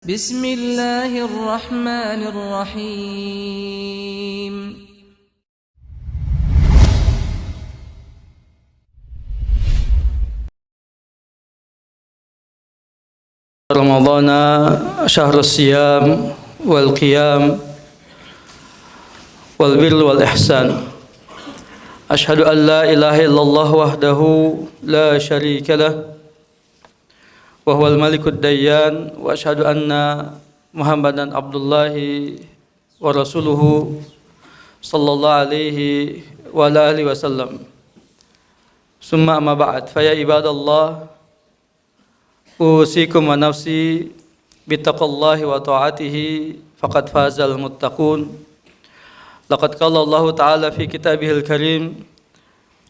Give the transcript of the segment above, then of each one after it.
Bismillahirrahmanirrahim. Ramadan syahrul siyam wal qiyam wal birr wal ihsan. Asyhadu an la ilaha illallah wahdahu la syarika lah wa huwal malikud dayyan wa asyhadu anna Muhammadan abdullahi wa rasuluhu sallallahu alaihi wa ala alihi wasallam. Summa amma ba'd, fa ya ibadallah, usikum wa nafsi bittaqallahi wa ta'atihi faqad fazal muttaqun. Laqad qala Allah ta'ala fi kitabihil karim,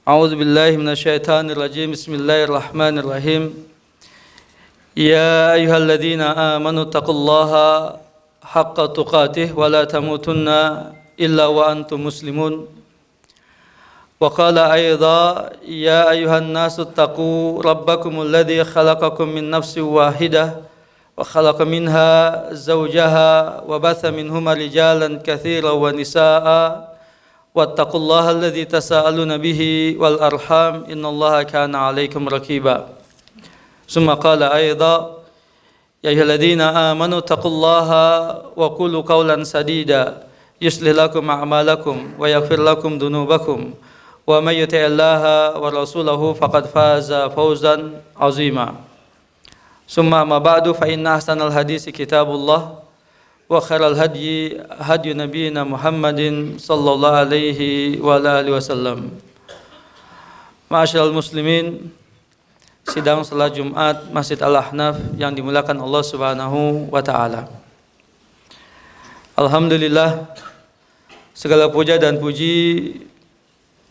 a'udzu billahi minasyaitonir rajim, bismillahirrahmanirrahim. Ya ayyuhalladzina amanu taqullaha haqqa tuqatih wa la tamutunna illa wa antum muslimun. Wa qala aidha ya ayyuhan nasu taqu rabbakumul ladzi khalaqakum min nafsin wahidah wa khalaqa minha zawjaha wa batha minhuma rijalan katsiran wa nisaa wattaqullaha alladzi tasaaluna bihi wal arham innallaha kana 'alaikum raqiba. Summa qala aidha ya ayyuhalladzina amanu taqullaha wa qulu qawlan sadida yuslih lakum a'malakum wa yaghfir lakum dhunubakum wa may yuti'illaha wa rasulahu faqad faza fawzan 'azima. Summa ma ba'du, fa inna ahsanal hadisi kitabullah wa khairal hadyi hadyu nabiyyina Muhammadin sallallahu alaihi wa alihi wasallam. Ma'asyiral muslimin, sidang salat Jumat Masjid Al-Ahnaf yang dimuliakan Allah Subhanahu wa taala. Alhamdulillah, segala puja dan puji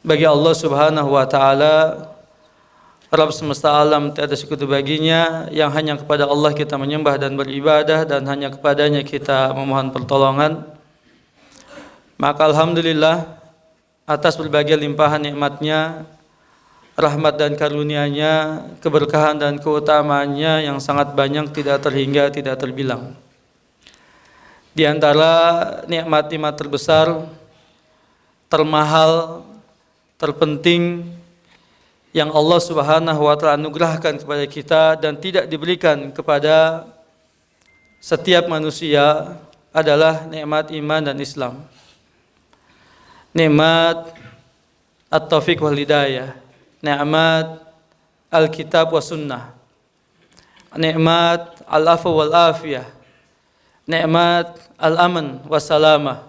bagi Allah Subhanahu wa taala, Rabb semesta alam, tiada sekutu baginya, yang hanya kepada Allah kita menyembah dan beribadah, dan hanya kepadanya kita memohon pertolongan. Maka alhamdulillah atas berbagai limpahan nikmatnya, rahmat dan karunia-Nya, keberkahan dan keutamaannya yang sangat banyak, tidak terhingga, tidak terbilang. Di antara nikmat-nikmat terbesar, termahal, terpenting yang Allah Subhanahu wa taala anugerahkan kepada kita dan tidak diberikan kepada setiap manusia adalah nikmat iman dan Islam. Nikmat at-taufiq wal hidayah, nikmat al-kitab wa sunnah, nikmat al-afu wal afiyah, nikmat al-aman wa salamah,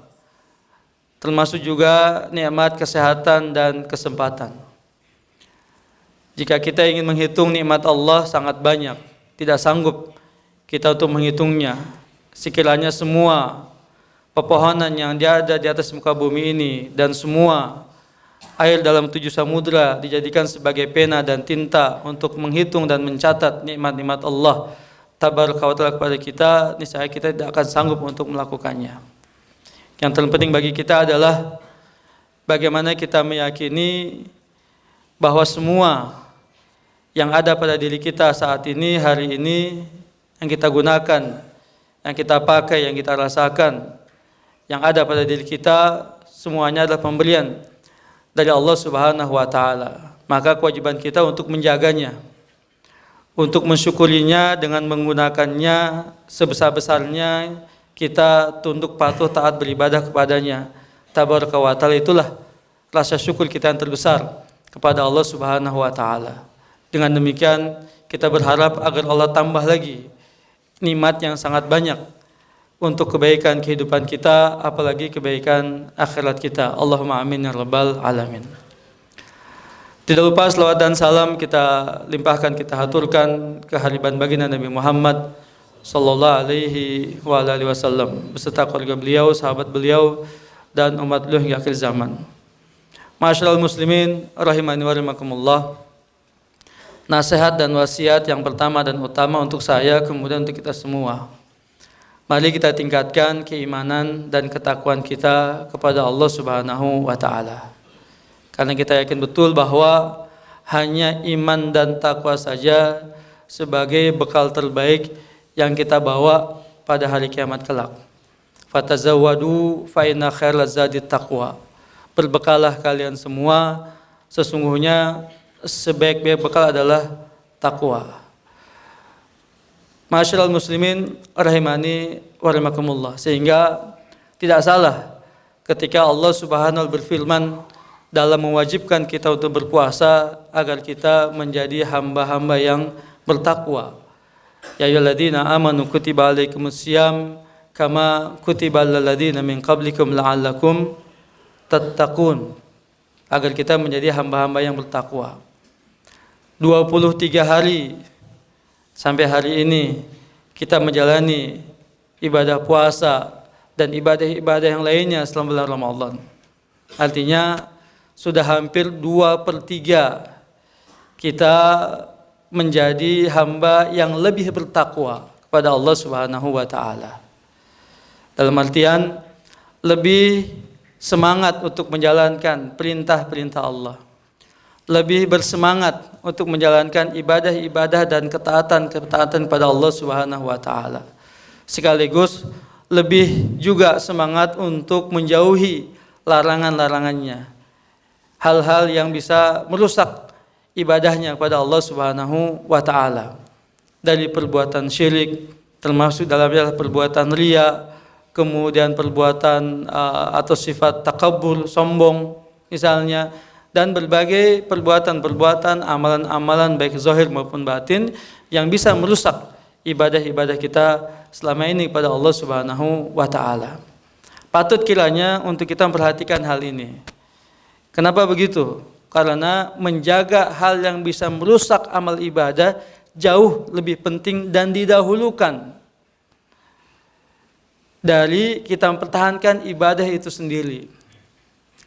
termasuk juga nikmat kesehatan dan kesempatan. Jika kita ingin menghitung nikmat Allah sangat banyak, tidak sanggup kita untuk menghitungnya. Sekiranya semua pepohonan yang ada di atas muka bumi ini dan semua air dalam 7 samudra dijadikan sebagai pena dan tinta untuk menghitung dan mencatat nikmat-nikmat Allah tabaraka wa taala kepada kita, niscaya kita tidak akan sanggup untuk melakukannya. Yang terpenting bagi kita adalah bagaimana kita meyakini bahwa semua yang ada pada diri kita saat ini, hari ini, yang kita gunakan, yang kita pakai, yang kita rasakan, yang ada pada diri kita, semuanya adalah pemberian dari Allah Subhanahu wa taala. Maka kewajiban kita untuk menjaganya, untuk mensyukurinya dengan menggunakannya sebesar-besarnya. Kita tunduk patuh taat beribadah kepadanya tabaraka wa taala. Itulah rasa syukur kita yang terbesar kepada Allah Subhanahu wa taala. Dengan demikian kita berharap agar Allah tambah lagi nikmat yang sangat banyak untuk kebaikan kehidupan kita, apalagi kebaikan akhirat kita. Allahumma amin ya rabbal alamin. Tidak lupa selawat dan salam kita limpahkan, kita haturkan kehadiran baginda Nabi Muhammad sallallahu alaihi wa alihi wasallam beserta keluarga beliau, sahabat beliau, dan umat beliau hingga akhir zaman. Ma'asyiral muslimin rahimani wa rahimakumullah. Nasihat dan wasiat yang pertama dan utama untuk saya, kemudian untuk kita semua. Mari kita tingkatkan keimanan dan ketakwaan kita kepada Allah Subhanahu wa taala. Karena kita yakin betul bahwa hanya iman dan takwa saja sebagai bekal terbaik yang kita bawa pada hari kiamat kelak. Fatazawwadu fa inna khairaz zadi taqwa. Berbekalah kalian semua, sesungguhnya sebaik-baik bekal adalah takwa. Ma'asyiral muslimin rahimani wa rahimakumullah. Sehingga tidak salah ketika Allah Subhanahu wa berfirman dalam mewajibkan kita untuk berpuasa agar kita menjadi hamba-hamba yang bertakwa. Ya ayyuhalladzina amanu kutiba alaikumusiyam kama kutiba alal ladzina min qablikum la'allakum tattaqun. Agar kita menjadi hamba-hamba yang bertakwa. 23 hari sampai hari ini kita menjalani ibadah puasa dan ibadah-ibadah yang lainnya selama bulan Ramadan. Artinya sudah hampir 2/3 kita menjadi hamba yang lebih bertakwa kepada Allah Subhanahu wa taala. Dalam artian lebih semangat untuk menjalankan perintah-perintah Allah. Lebih bersemangat untuk menjalankan ibadah-ibadah dan ketaatan-ketaatan kepada Allah Subhanahu wa taala. Sekaligus lebih juga semangat untuk menjauhi larangan-larangannya. Hal-hal yang bisa merusak ibadahnya kepada Allah Subhanahu wa taala. Dari perbuatan syirik, termasuk dalamnya perbuatan riya, kemudian perbuatan atau sifat takabur, sombong misalnya, dan berbagai perbuatan-perbuatan, amalan-amalan baik zahir maupun batin yang bisa merusak ibadah-ibadah kita selama ini kepada Allah Subhanahu wa taala. Patut kiranya untuk kita memperhatikan hal ini. Kenapa begitu? Karena menjaga hal yang bisa merusak amal ibadah jauh lebih penting dan didahulukan dari kita mempertahankan ibadah itu sendiri.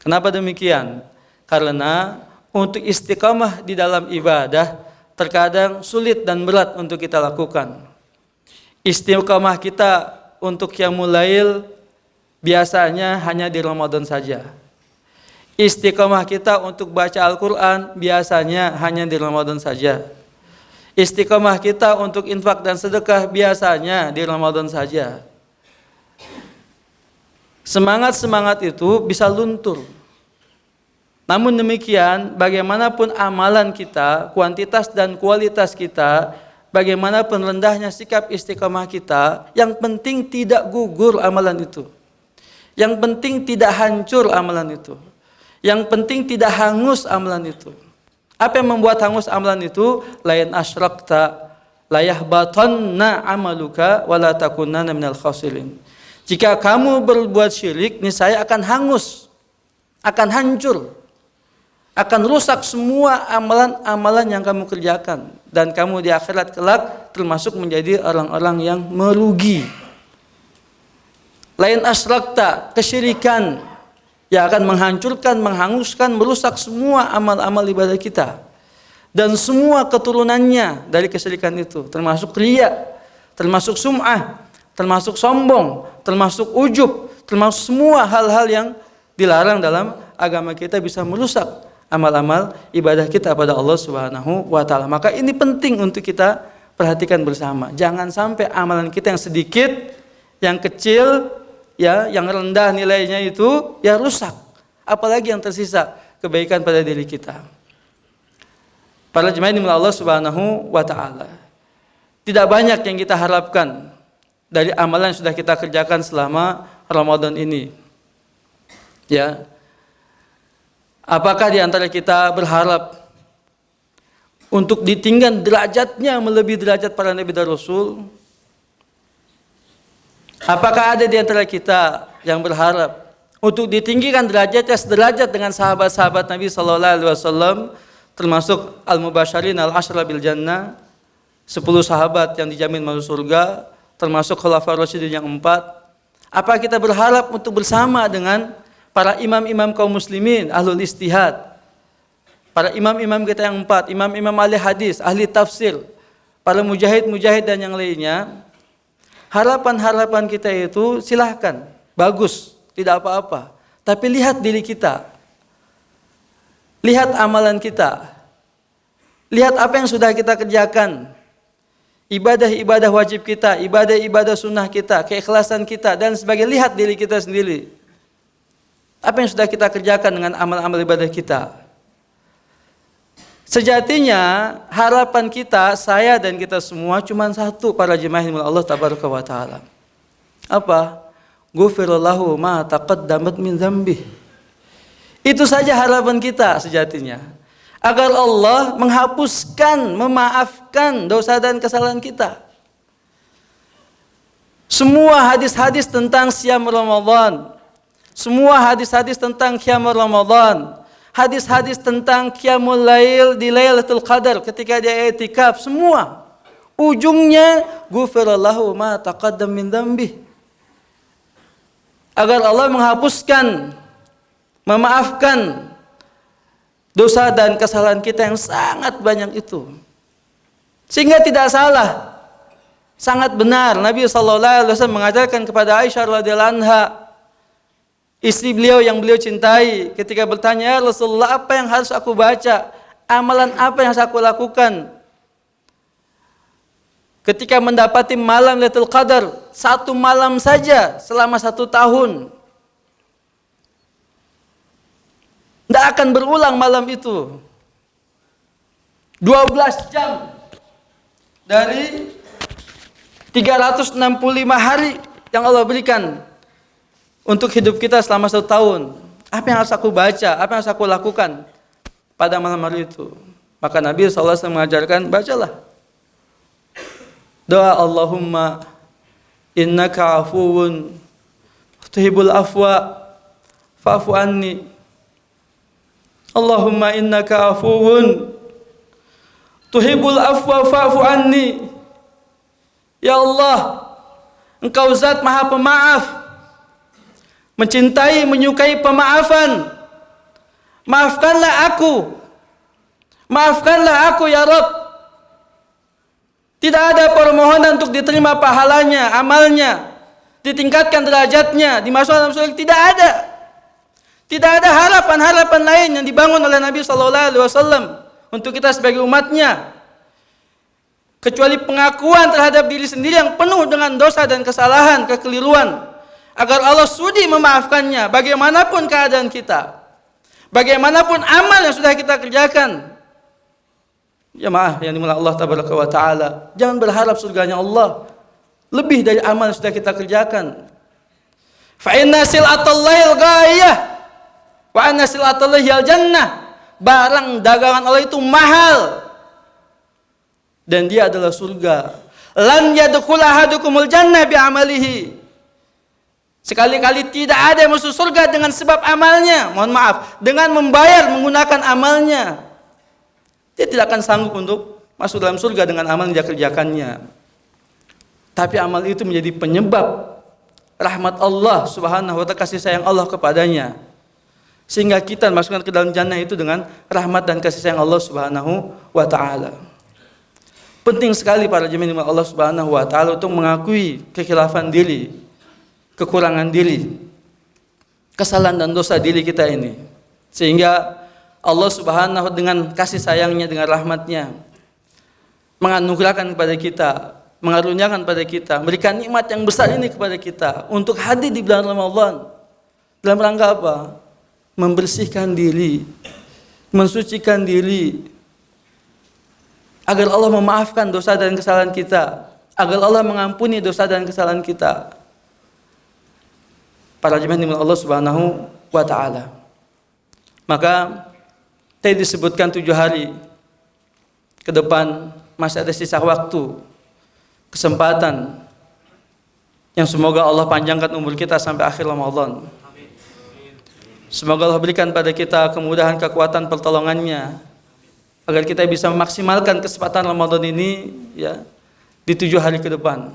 Kenapa demikian? Karena untuk istiqamah di dalam ibadah terkadang sulit dan berat untuk kita lakukan. Istiqamah kita untuk qiyamul lail biasanya hanya di Ramadan saja. Istiqamah kita untuk baca Al-Quran biasanya hanya di Ramadan saja. Istiqamah kita untuk infak dan sedekah biasanya di Ramadan saja. Semangat-semangat itu bisa luntur. Namun demikian, bagaimanapun amalan kita, kuantitas dan kualitas kita, bagaimanapun rendahnya sikap istiqamah kita, yang penting tidak gugur amalan itu. Yang penting tidak hancur amalan itu. Yang penting tidak hangus amalan itu. Apa yang membuat hangus amalan itu? Lain asyrakta la yahbatanna amaluka wa la takunanna minal khasirin. Jika kamu berbuat syirik, niscaya akan hangus, akan hancur, akan rusak semua amalan-amalan yang kamu kerjakan, dan kamu di akhirat kelak termasuk menjadi orang-orang yang merugi. Lain asyrakta, kesyirikan yang akan menghancurkan, menghanguskan, merusak semua amal-amal ibadah kita dan semua keturunannya dari kesyirikan itu, termasuk riya, termasuk sum'ah, termasuk sombong, termasuk ujub, termasuk semua hal-hal yang dilarang dalam agama kita bisa merusak amal-amal ibadah kita pada Allah Subhanahu wa taala. Maka ini penting untuk kita perhatikan bersama. Jangan sampai amalan kita yang sedikit, yang kecil, ya, yang rendah nilainya itu ya rusak. Apalagi yang tersisa kebaikan pada diri kita. Para jemaah dimulai Allah Subhanahu wa taala. Tidak banyak yang kita harapkan dari amalan yang sudah kita kerjakan selama Ramadan ini. Ya. Apakah di antara kita berharap untuk ditinggikan derajatnya melebihi derajat para nabi dan rasul? Apakah ada di antara kita yang berharap untuk ditinggikan derajatnya sederajat dengan sahabat-sahabat Nabi sallallahu alaihi wasallam, termasuk al-mubasyirin al-asyra bil jannah, 10 sahabat yang dijamin masuk surga, termasuk khulafaur rasyidin yang 4? Apa kita berharap untuk bersama dengan para imam-imam kaum muslimin, ahlul istihad, para imam-imam kita yang 4, imam-imam ahli hadis, ahli tafsir, para mujahid-mujahid dan yang lainnya? Harapan-harapan kita itu silahkan, bagus, tidak apa-apa. Tapi lihat diri kita, lihat amalan kita, lihat apa yang sudah kita kerjakan, ibadah-ibadah wajib kita, ibadah-ibadah sunnah kita, keikhlasan kita, dan sebagai lihat diri kita sendiri. Apa yang sudah kita kerjakan dengan amal-amal ibadah kita? Sejatinya harapan kita, saya dan kita semua cuma satu, para jemaah Allah tabaraka wa taala. Apa? Ghufirallahu ma taqaddamat min dzambih. Itu saja harapan kita sejatinya. Agar Allah menghapuskan, memaafkan dosa dan kesalahan kita. Semua hadis-hadis tentang siam Ramadan, semua hadis-hadis tentang qiyam Ramadan, hadis-hadis tentang qiyamul lail di Lailatul Qadar ketika dia i'tikaf, semua ujungnya ghufirallahu ma taqaddam min dzambih. Agar Allah menghapuskan, memaafkan dosa dan kesalahan kita yang sangat banyak itu. Sehingga tidak salah, sangat benar Nabi SAW mengajarkan kepada Aisyah radhiyallahu anha, istri beliau yang beliau cintai, ketika bertanya, "Ya Rasulullah, apa yang harus aku baca? Amalan apa yang harus aku lakukan ketika mendapati malam Lailatul Qadar, satu malam saja selama 1 tahun? Tidak akan berulang malam itu. 12 jam dari 365 hari yang Allah berikan untuk hidup kita selama 1 tahun. Apa yang harus aku baca? Apa yang harus aku lakukan pada malam hari itu?" Maka Nabi SAW mengajarkan, bacalah doa Allahumma innaka afuwun tuhibbul afwa fa'fu anni. Allahumma innaka afuwun tuhibbul afwa fa'fu anni. Ya Allah, Engkau zat maha pemaaf, mencintai, menyukai pemaafan. Maafkanlah aku. Maafkanlah aku ya Rabb. Tidak ada permohonan untuk diterima pahalanya, amalnya, ditingkatkan derajatnya, dimasukkan dalam surga. Tidak ada. Tidak ada harapan-harapan lain yang dibangun oleh Nabi SAW untuk kita sebagai umatnya, kecuali pengakuan terhadap diri sendiri yang penuh dengan dosa dan kesalahan, kekeliruan, agar Allah sudi memaafkannya bagaimanapun keadaan kita, bagaimanapun amal yang sudah kita kerjakan. Jemaah yang dimulai Allah tabaraka wa taala, jangan berharap surganya Allah lebih dari amal yang sudah kita kerjakan. Fa inna sil'atallahi al-ghayah wa anna sil'atallahi al-jannah. Barang dagangan Allah itu mahal dan dia adalah surga. Lan yadkhul ahadukumul jannah bi amalihi. Sekali-kali tidak ada yang masuk surga dengan sebab amalnya. Mohon maaf, dengan membayar menggunakan amalnya. Dia tidak akan sanggup untuk masuk dalam surga dengan amal yang dia kerjakannya. Tapi amal itu menjadi penyebab rahmat Allah Subhanahu wa taala, kasih sayang Allah kepadanya. Sehingga kita masukkan ke dalam jannah itu dengan rahmat dan kasih sayang Allah Subhanahu wa taala. Penting sekali para jemaah Allah Subhanahu wa taala untuk mengakui kekhilafan diri, kekurangan diri, kesalahan dan dosa diri kita ini. Sehingga Allah Subhanahu dengan kasih sayangnya, dengan rahmatnya menganugerahkan kepada kita, mengaruniakan kepada kita, memberikan nikmat yang besar ini kepada kita untuk hadir di bulan Ramadan. Dalam rangka apa? Membersihkan diri, mensucikan diri, agar Allah memaafkan dosa dan kesalahan kita, agar Allah mengampuni dosa dan kesalahan kita. Para jemaah Allah Subhanahu wa taala. Maka tadi disebutkan 7 hari ke depan masih ada sisa waktu, kesempatan yang semoga Allah panjangkan umur kita sampai akhir Ramadan. Semoga Allah berikan pada kita kemudahan, kekuatan, pertolongannya, agar kita bisa memaksimalkan kesempatan Ramadan ini ya di 7 hari ke depan.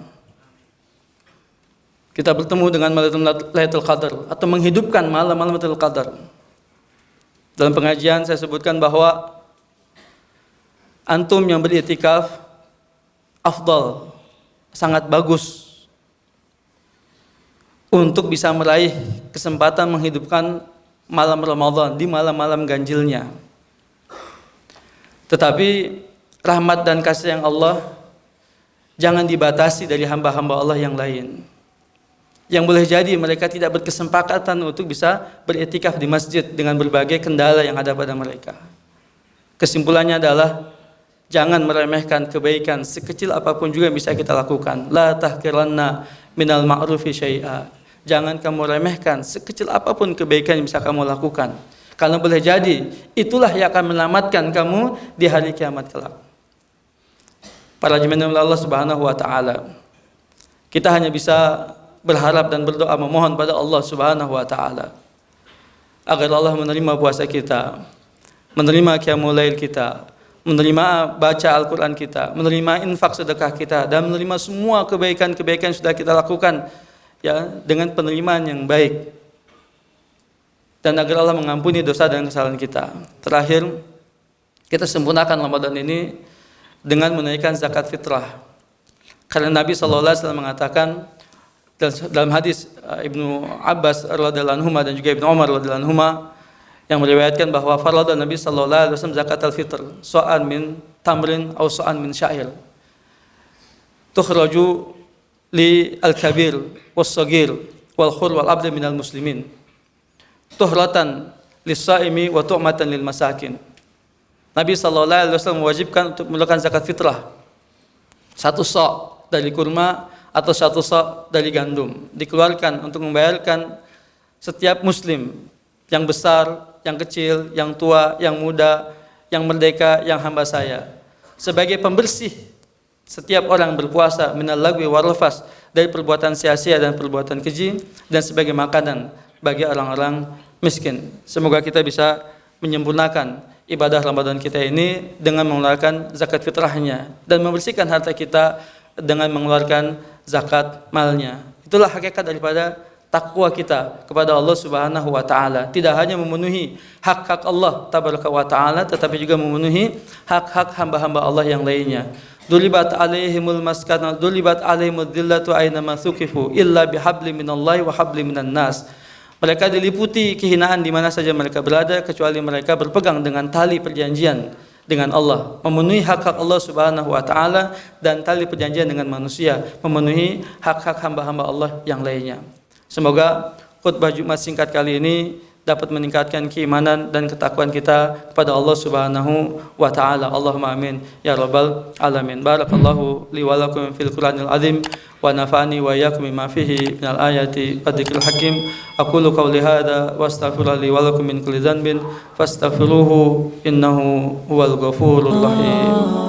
Kita bertemu dengan malam Lailatul Qadar atau menghidupkan malam-malam Lailatul Qadar. Dalam pengajian saya sebutkan bahwa antum yang beriktikaf afdal, sangat bagus untuk bisa meraih kesempatan menghidupkan malam Ramadan di malam-malam ganjilnya. Tetapi rahmat dan kasih yang Allah jangan dibatasi dari hamba-hamba Allah yang lain. Yang boleh jadi mereka tidak berkesempatan untuk bisa beriktikaf di masjid dengan berbagai kendala yang ada pada mereka. Kesimpulannya adalah jangan meremehkan kebaikan sekecil apapun juga yang bisa kita lakukan. La tahqiranna minal ma'rufi syai'a. Jangan kamu remehkan sekecil apapun kebaikan yang bisa kamu lakukan. Karena boleh jadi itulah yang akan menyelamatkan kamu di hari kiamat kelak. Para jemaah Allah Subhanahu wa taala, kita hanya bisa berharap dan berdoa memohon pada Allah Subhanahu wa taala agar Allah menerima puasa kita, menerima qiyamul lail kita, menerima baca Al-Qur'an kita, menerima infak sedekah kita, dan menerima semua kebaikan-kebaikan yang sudah kita lakukan ya dengan penerimaan yang baik. Dan agar Allah mengampuni dosa dan kesalahan kita. Terakhir, kita sempurnakan Ramadan ini dengan menunaikan zakat fitrah. Karena Nabi SAW mengatakan dalam hadis Ibnu Abbas radhiyallahu anhu dan juga Ibnu Umar radhiyallahu anhu yang meriwayatkan bahwa farada Nabi SAW zakat al-fitr, sa'an min tamrin aw sa'an min sya'ir. Tukhraju li al-kabir was-saghir wal khur wal abd minal muslimin. Tuhratan lis-saimi wa tu'matan lil masakin. Nabi sallallahu alaihi wasallam mewajibkan untuk mengeluarkan zakat fitrah. 1 sa' dari kurma atau 1 sa' dari gandum dikeluarkan untuk membayarkan setiap muslim, yang besar, yang kecil, yang tua, yang muda, yang merdeka, yang hamba saya, sebagai pembersih setiap orang berpuasa minal lagwi wal rafas, dari perbuatan sia-sia dan perbuatan keji, dan sebagai makanan bagi orang-orang miskin. Semoga kita bisa menyempurnakan ibadah Ramadan kita ini dengan mengeluarkan zakat fitrahnya dan membersihkan harta kita dengan mengeluarkan zakat malnya. Itulah hakikat daripada takwa kita kepada Allah Subhanahu wa taala. Tidak hanya memenuhi hak-hak Allah tabaraka wa taala, tetapi juga memenuhi hak-hak hamba-hamba Allah yang lainnya. Dulibat alaihimul maskana, dulibat alaihimud dhillatu aina ma thuqifu illa bihablin minallahi wa hablin minan nas. Mereka diliputi kehinaan di mana saja mereka berada, kecuali mereka berpegang dengan tali perjanjian dengan Allah, memenuhi hak-hak Allah Subhanahu wa taala, dan tali perjanjian dengan manusia, memenuhi hak-hak hamba-hamba Allah yang lainnya. Semoga khutbah Jumat singkat kali ini dapat meningkatkan keimanan dan ketakwaan kita kepada Allah Subhanahu wa taala. Allahumma amin ya rabbal alamin. Barakallahu li wa lakum fil Qur'anil azim wa nafa'ani wa iyyakum bima fihi minal ayati wa dzikril hakim. Aqulu qawli hadza wa astaghfirullaha li wa lakum min kulli dhanbin fastaghfiruhu innahu huwal ghafurur rahim.